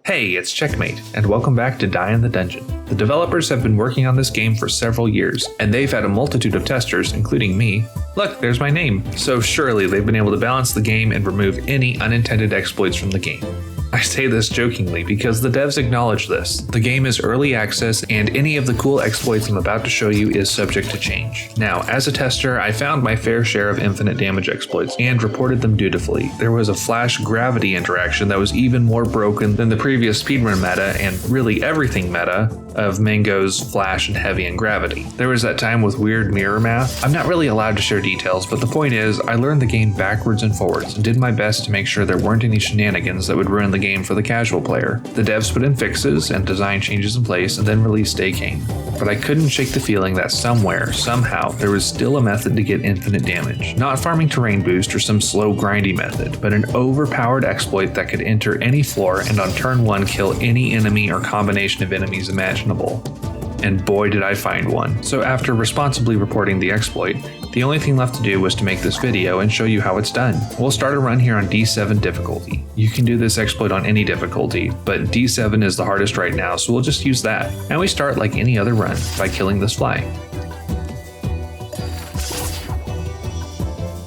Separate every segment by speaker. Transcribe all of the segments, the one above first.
Speaker 1: Hey, it's Checkmate, and welcome back to Die in the Dungeon. The developers have been working on this game for several years, and they've had a multitude of testers, including me. Look, there's my name. So surely they've been able to balance the game and remove any unintended exploits from the game. I say this jokingly because the devs acknowledge this. The game is early access, and any of the cool exploits I'm about to show you is subject to change. Now, as a tester, I found my fair share of infinite damage exploits and reported them dutifully. There was a flash gravity interaction that was even more broken than the previous speedrun meta and really everything meta of Mango's flash and heavy and gravity. There was that time with weird mirror math. I'm not really allowed to share details, but the point is, I learned the game backwards and forwards and did my best to make sure there weren't any shenanigans that would ruin the game for the casual player. The devs put in fixes and design changes in place and then released day came. But I couldn't shake the feeling that somewhere, somehow, there was still a method to get infinite damage. Not farming terrain boost or some slow grindy method, but an overpowered exploit that could enter any floor and on turn 1 kill any enemy or combination of enemies imaginable. And boy did I find one. So after responsibly reporting the exploit, the only thing left to do was to make this video and show you how it's done. We'll start a run here on D7 difficulty. You can do this exploit on any difficulty, but D7 is the hardest right now, so we'll just use that. And we start like any other run, by killing this fly.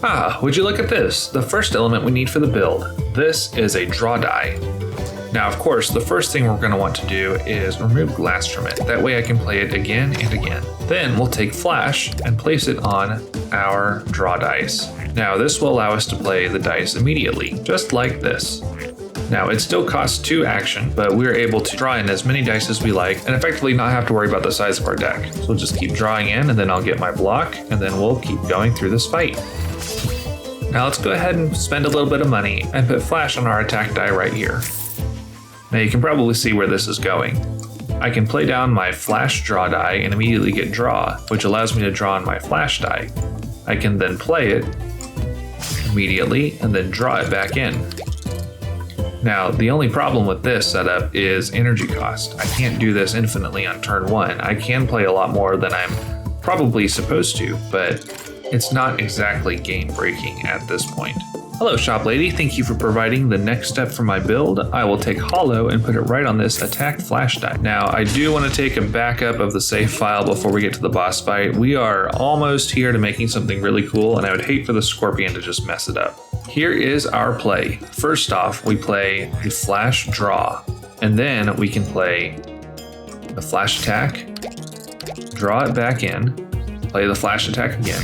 Speaker 1: Ah, would you look at this? The first element we need for the build. This is a draw die. Now, of course, the first thing we're going to want to do is remove glass from it. That way I can play it again and again. Then we'll take flash and place it on our draw dice. Now, this will allow us to play the dice immediately, just like this. Now, it still costs 2 action, but we're able to draw in as many dice as we like and effectively not have to worry about the size of our deck. So we'll just keep drawing in and then I'll get my block and then we'll keep going through this fight. Now let's go ahead and spend a little bit of money and put flash on our attack die right here. Now you can probably see where this is going. I can play down my flash draw die and immediately get draw, which allows me to draw on my flash die. I can then play it immediately and then draw it back in. Now, the only problem with this setup is energy cost. I can't do this infinitely on turn 1. I can play a lot more than I'm probably supposed to, but it's not exactly game breaking at this point. Hello shop lady, thank you for providing the next step for my build. I will take hollow and put it right on this attack flash die. Now I do want to take a backup of the save file before we get to the boss fight. We are almost here to making something really cool and I would hate for the scorpion to just mess it up. Here is our play. First off, we play the flash draw and then we can play the flash attack, draw it back in, play the flash attack again,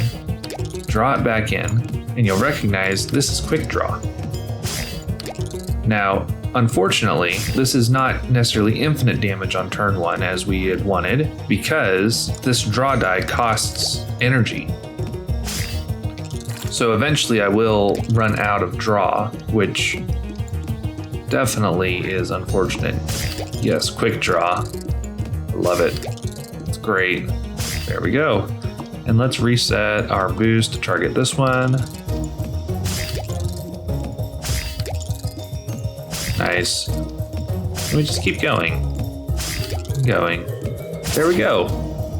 Speaker 1: draw it back in, and you'll recognize this is quick draw. Now, unfortunately, this is not necessarily infinite damage on turn 1 as we had wanted because this draw die costs energy. So eventually I will run out of draw, which definitely is unfortunate. Yes, quick draw. Love it. It's great. There we go. And let's reset our boost to target this one. Nice. We just keep going. There we go.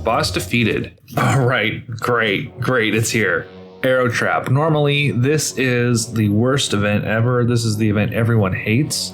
Speaker 1: Boss defeated. All right, great, it's here. Arrow trap. Normally, this is the worst event ever. This is the event everyone hates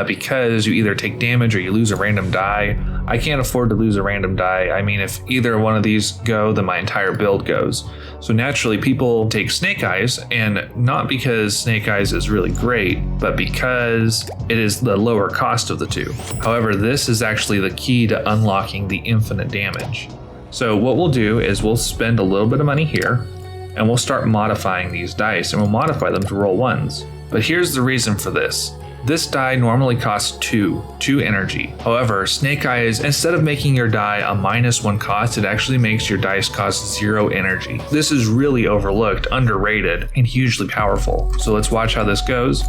Speaker 1: because you either take damage or you lose a random die. I can't afford to lose a random die. I mean, if either one of these go, then my entire build goes. So naturally, people take Snake Eyes, and not because Snake Eyes is really great, but because it is the lower cost of the two. However, this is actually the key to unlocking the infinite damage. So what we'll do is we'll spend a little bit of money here, and we'll start modifying these dice, and we'll modify them to roll 1s. But here's the reason for this. This die normally costs 2 energy. However, Snake Eyes, instead of making your die a -1 cost, it actually makes your dice cost 0 energy. This is really overlooked, underrated, and hugely powerful. So let's watch how this goes.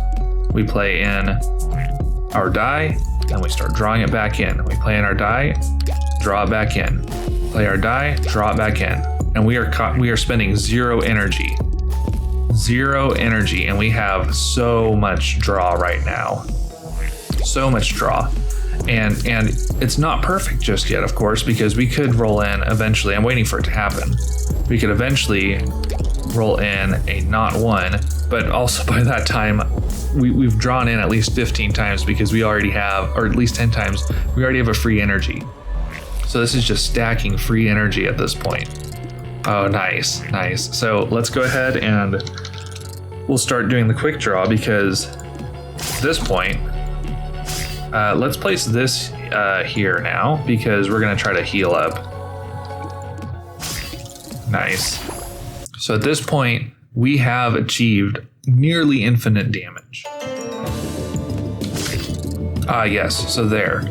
Speaker 1: We play in our die, and we start drawing it back in. We play in our die, draw it back in. Play our die, draw it back in. And we are spending 0 energy. 0 energy, and we have so much draw right now. So much draw. And it's not perfect just yet, of course, because we could roll in eventually. I'm waiting for it to happen. We could eventually roll in a not 1, but also by that time we've drawn in at least 15 times because we already have, or at least 10 times, we already have a free energy. So this is just stacking free energy at this point. Oh, nice. So let's go ahead and we'll start doing the quick draw, because at this point, let's place this here now, because we're gonna try to heal up. Nice. So at this point, we have achieved nearly infinite damage. Yes, so there,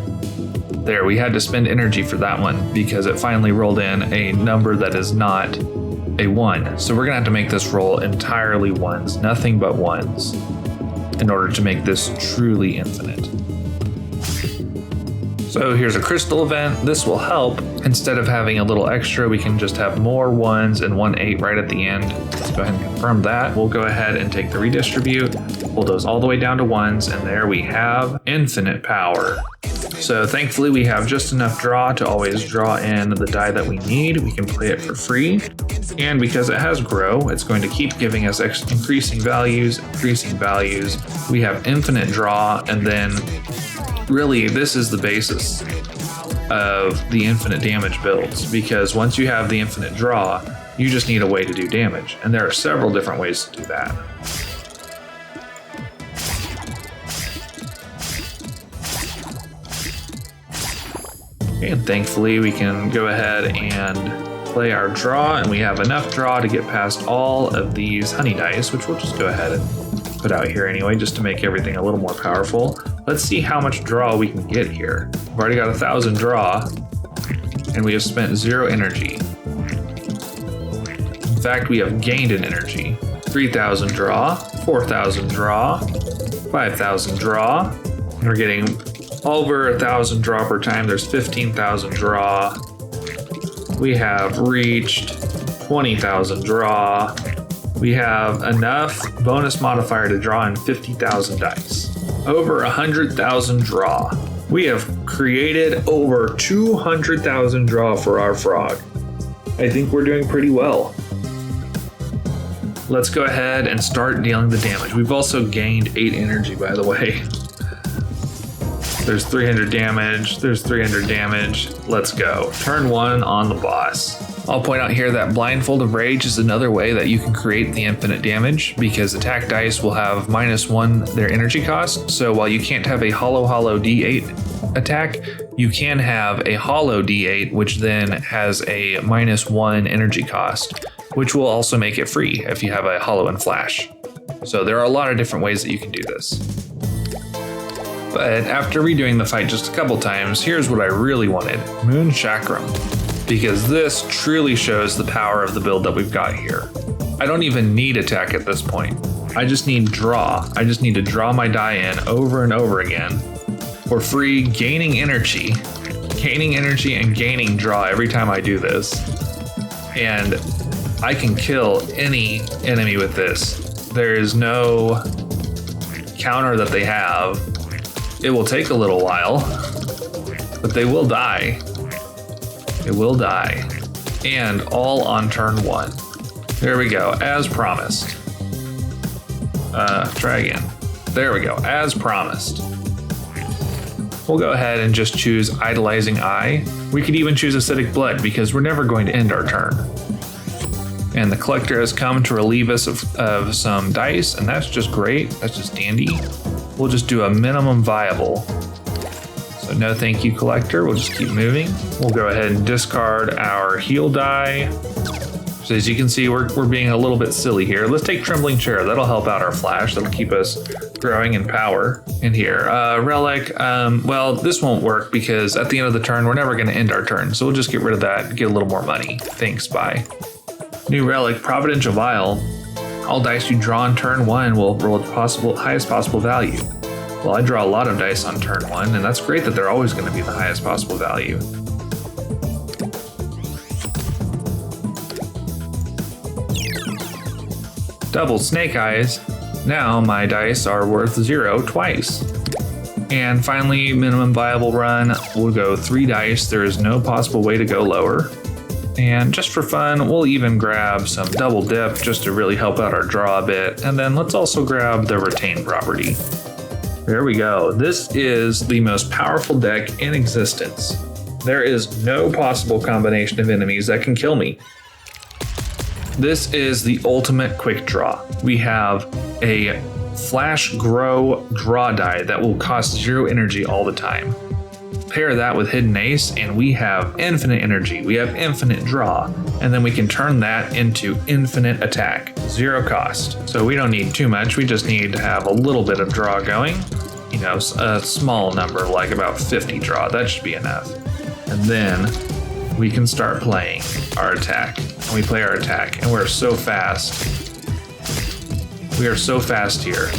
Speaker 1: we had to spend energy for that one because it finally rolled in a number that is not a 1. So we're gonna have to make this roll entirely 1s, nothing but 1s, in order to make this truly infinite. So here's a crystal event. This will help. Instead of having a little extra, we can just have more 1s and 1 8 right at the end. Let's go ahead and confirm that. We'll go ahead and take the redistribute, pull those all the way down to 1s, and there we have infinite power. So thankfully we have just enough draw to always draw in the die that we need. We can play it for free. And because it has grow, it's going to keep giving us increasing values. We have infinite draw, and then really this is the basis of the infinite damage builds, because once you have the infinite draw, you just need a way to do damage. And there are several different ways to do that. And thankfully we can go ahead and play our draw, and we have enough draw to get past all of these honey dice, which we'll just go ahead and put out here anyway, just to make everything a little more powerful. Let's see how much draw we can get here. We've already got 1,000 draw, and we have spent 0 energy. In fact, we have gained an energy. 3,000 draw, 4,000 draw, 5,000 draw, and we're getting over 1,000 draw per time. There's 15,000 draw. We have reached 20,000 draw. We have enough bonus modifier to draw in 50,000 dice. Over 100,000 draw. We have created over 200,000 draw for our frog. I think we're doing pretty well. Let's go ahead and start dealing the damage. We've also gained 8 energy, by the way. There's 300 damage, there's 300 damage. Let's go. Turn 1 on the boss. I'll point out here that Blindfold of Rage is another way that you can create the infinite damage, because attack dice will have -1 their energy cost. So while you can't have a hollow D8 attack, you can have a hollow D8, which then has a -1 energy cost, which will also make it free if you have a hollow and flash. So there are a lot of different ways that you can do this. But after redoing the fight just a couple times, here's what I really wanted: Moon Chakram. Because this truly shows the power of the build that we've got here. I don't even need attack at this point. I just need draw. I just need to draw my die in over and over again for free, gaining energy and gaining draw every time I do this. And I can kill any enemy with this. There is no counter that they have. It will take a little while, but they will die. It will die. And all on turn 1. There we go, as promised. Try again. There we go, as promised. We'll go ahead and just choose Idolizing Eye. We could even choose Acidic Blood, because we're never going to end our turn. And the collector has come to relieve us of some dice, and that's just great. That's just dandy. We'll just do a minimum viable. So no thank you, collector. We'll just keep moving. We'll go ahead and discard our heal die. So as you can see, we're being a little bit silly here. Let's take Trembling Chair. That'll help out our flash. That'll keep us growing in power in here. Relic, well, this won't work because at the end of the turn, we're never going to end our turn. So we'll just get rid of that and get a little more money. Thanks, bye. New Relic, Providential Vial. All dice you draw on turn 1 will roll the highest possible value. Well, I draw a lot of dice on turn 1, and that's great that they're always going to be the highest possible value. Double Snake Eyes. Now my dice are worth 0 twice. And finally, minimum viable run. We'll go 3 dice. There is no possible way to go lower. And just for fun, we'll even grab some double dip just to really help out our draw a bit. And then let's also grab the retain property. There we go. This is the most powerful deck in existence. There is no possible combination of enemies that can kill me. This is the ultimate quick draw. We have a flash grow draw die that will cost 0 energy all the time. Pair that with hidden ace and we have infinite energy, we have infinite draw, and then we can turn that into infinite attack, 0 cost. So we don't need too much, we just need to have a little bit of draw going. You know, a small number, like about 50 draw, that should be enough. And then we can start playing our attack. And we play our attack, and we're so fast. We are so fast here.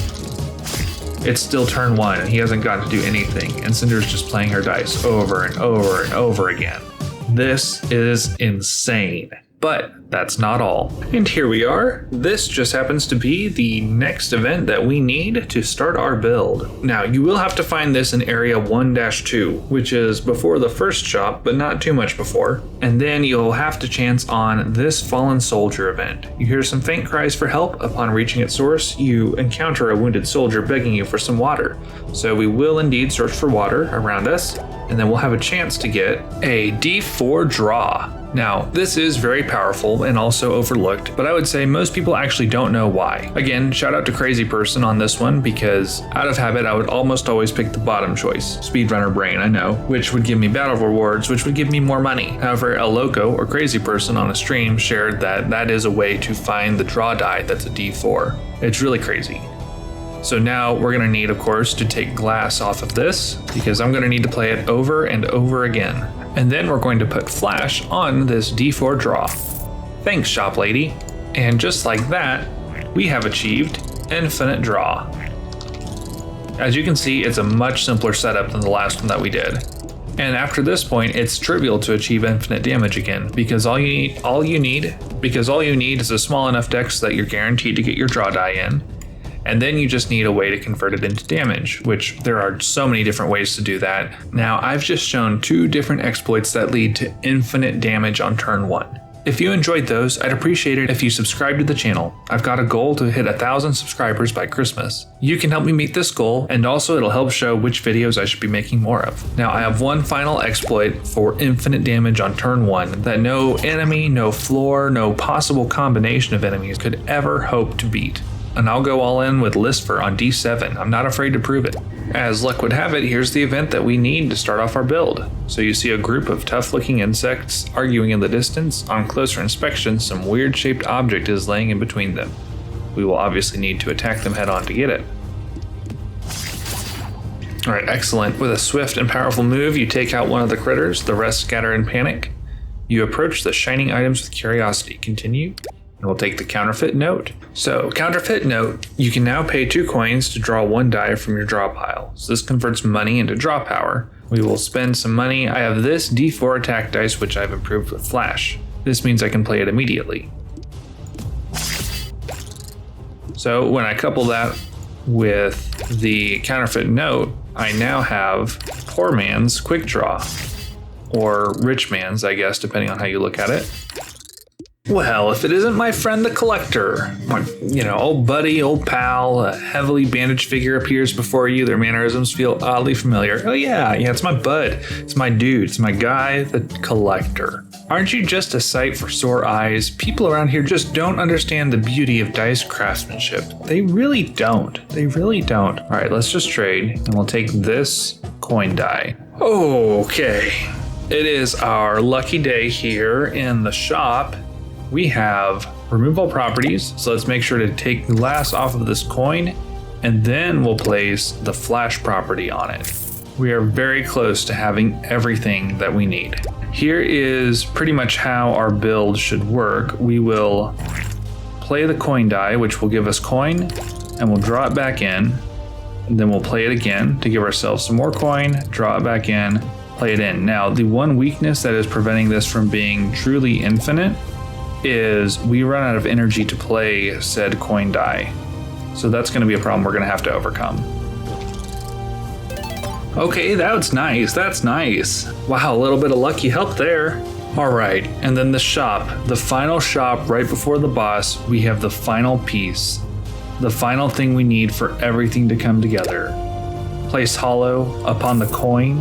Speaker 1: It's still turn 1, and he hasn't gotten to do anything, and Cinder's just playing her dice over and over and over again. This is insane. But that's not all. And here we are. This just happens to be the next event that we need to start our build. Now, you will have to find this in area 1-2, which is before the first shop, but not too much before. And then you'll have to chance on this fallen soldier event. You hear some faint cries for help. Upon reaching its source, you encounter a wounded soldier begging you for some water. So we will indeed search for water around us, and then we'll have a chance to get a D4 draw. Now, this is very powerful and also overlooked, but I would say most people actually don't know why. Again, shout out to Crazy Person on this one, because out of habit, I would almost always pick the bottom choice. Speedrunner brain, I know, which would give me battle rewards, which would give me more money. However, El Loco, or Crazy Person on a stream, shared that that is a way to find the draw die that's a D4. It's really crazy. So now we're gonna need, of course, to take glass off of this, because I'm gonna need to play it over and over again. And then we're going to put flash on this D4 draw. Thanks, shop lady. And just like that, we have achieved infinite draw. As you can see, it's a much simpler setup than the last one that we did. And after this point, it's trivial to achieve infinite damage again, because all you need is a small enough deck so that you're guaranteed to get your draw die in. And then you just need a way to convert it into damage, which there are so many different ways to do that. Now, I've just shown 2 different exploits that lead to infinite damage on turn 1. If you enjoyed those, I'd appreciate it if you subscribe to the channel. I've got a goal to hit 1,000 subscribers by Christmas. You can help me meet this goal, and also it'll help show which videos I should be making more of. Now, I have one final exploit for infinite damage on turn 1 that no enemy, no floor, no possible combination of enemies could ever hope to beat. And I'll go all in with Listfer on D7. I'm not afraid to prove it. As luck would have it, here's the event that we need to start off our build. So you see a group of tough-looking insects arguing in the distance. On closer inspection, some weird-shaped object is laying in between them. We will obviously need to attack them head-on to get it. Alright, excellent. With a swift and powerful move, you take out one of the critters, the rest scatter in panic. You approach the shining items with curiosity. Continue. And we'll take the counterfeit note. So, counterfeit note, you can now pay 2 coins to draw 1 die from your draw pile. So this converts money into draw power. We will spend some money. I have this D4 attack dice, which I've improved with flash. This means I can play it immediately. So when I couple that with the counterfeit note, I now have poor man's quick draw, or rich man's, I guess, depending on how you look at it. Well, if it isn't my friend the collector, my, old buddy, old pal, a heavily bandaged figure appears before you. Their mannerisms feel oddly familiar. Oh yeah, it's my bud. It's my dude. It's my guy, the collector. Aren't you just a sight for sore eyes? People around here just don't understand the beauty of dice craftsmanship. They really don't. They really don't. All right, let's just trade, and we'll take this coin die. Okay, it is our lucky day here in the shop. We have remove all properties, so let's make sure to take glass off of this coin, and then we'll place the flash property on it. We are very close to having everything that we need. Here is pretty much how our build should work. We will play the coin die, which will give us coin, and we'll draw it back in, and then we'll play it again to give ourselves some more coin, draw it back in, play it in. Now, the one weakness that is preventing this from being truly infinite is we run out of energy to play said coin die. So that's going to be a problem we're going to have to overcome. Okay, that's nice. That's nice. Wow, a little bit of lucky help there. All right, and then the shop, the final shop right before the boss, we have the final piece, the final thing we need for everything to come together. Place hollow upon the coin,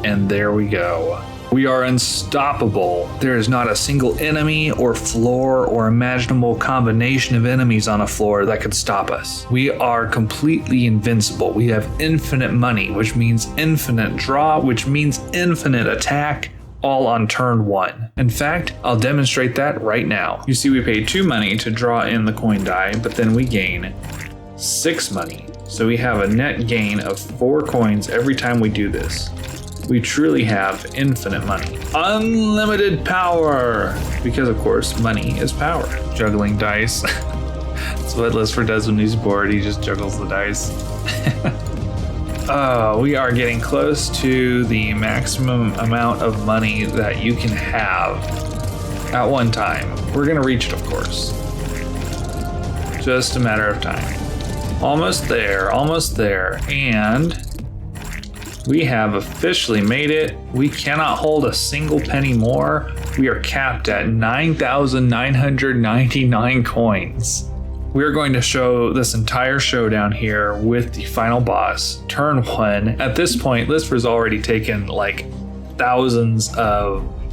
Speaker 1: and there we go. We are unstoppable. There is not a single enemy or floor or imaginable combination of enemies on a floor that could stop us. We are completely invincible. We have infinite money, which means infinite draw, which means infinite attack, all on turn 1. In fact, I'll demonstrate that right now. You see, we pay 2 money to draw in the coin die, but then we gain 6 money. So we have a net gain of 4 coins every time we do this. We truly have infinite money. Unlimited power! Because of course, money is power. Juggling dice. That's what Lisfer does when he's bored, he just juggles the dice. We are getting close to the maximum amount of money that you can have at one time. We're gonna reach it, of course. Just a matter of time. Almost there, and we have officially made it. We cannot hold a single penny more. We are capped at 9,999 coins. We're going to show this entire showdown here with the final boss, turn 1. At this point, Lisfer's already taken like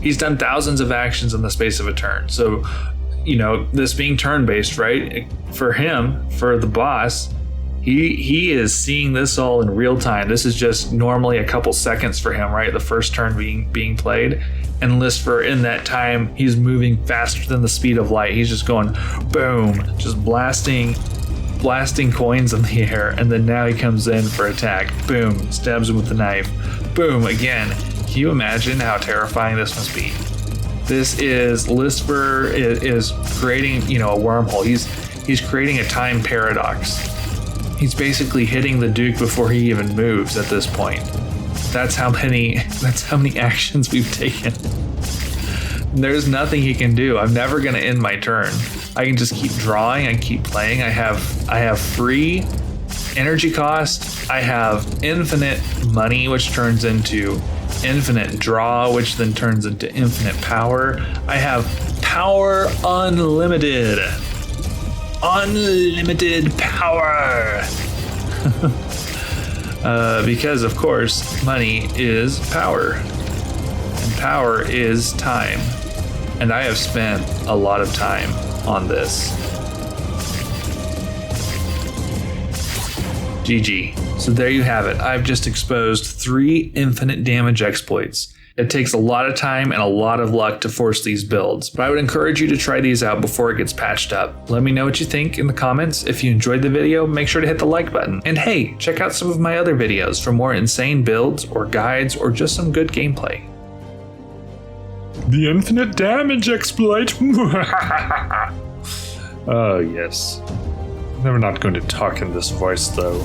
Speaker 1: he's done thousands of actions in the space of a turn. So, you know, this being turn-based, right? For him, for the boss, He is seeing this all in real time. This is just normally a couple seconds for him, right? The first turn being played. And Lisfer, in that time, he's moving faster than the speed of light. He's just going boom, just blasting coins in the air. And then now he comes in for attack. Boom, stabs him with the knife. Boom, again. Can you imagine how terrifying this must be? This is, Lisfer is creating, a wormhole. He's creating a time paradox. He's basically hitting the Duke before he even moves at this point. That's how many actions we've taken. There's nothing he can do. I'm never gonna end my turn. I can just keep drawing and keep playing. I have free energy cost. I have infinite money, which turns into infinite draw, which then turns into infinite power. I have power unlimited. Unlimited power. Because of course money is power and power is time, and I have spent a lot of time on this. GG. So there you have it. I've just exposed 3 infinite damage exploits. It takes a lot of time and a lot of luck to force these builds, but I would encourage you to try these out before it gets patched up. Let me know what you think in the comments. If you enjoyed the video, make sure to hit the like button. And hey, check out some of my other videos for more insane builds or guides or just some good gameplay. The infinite damage exploit! Oh yes. I'm not going to talk in this voice though.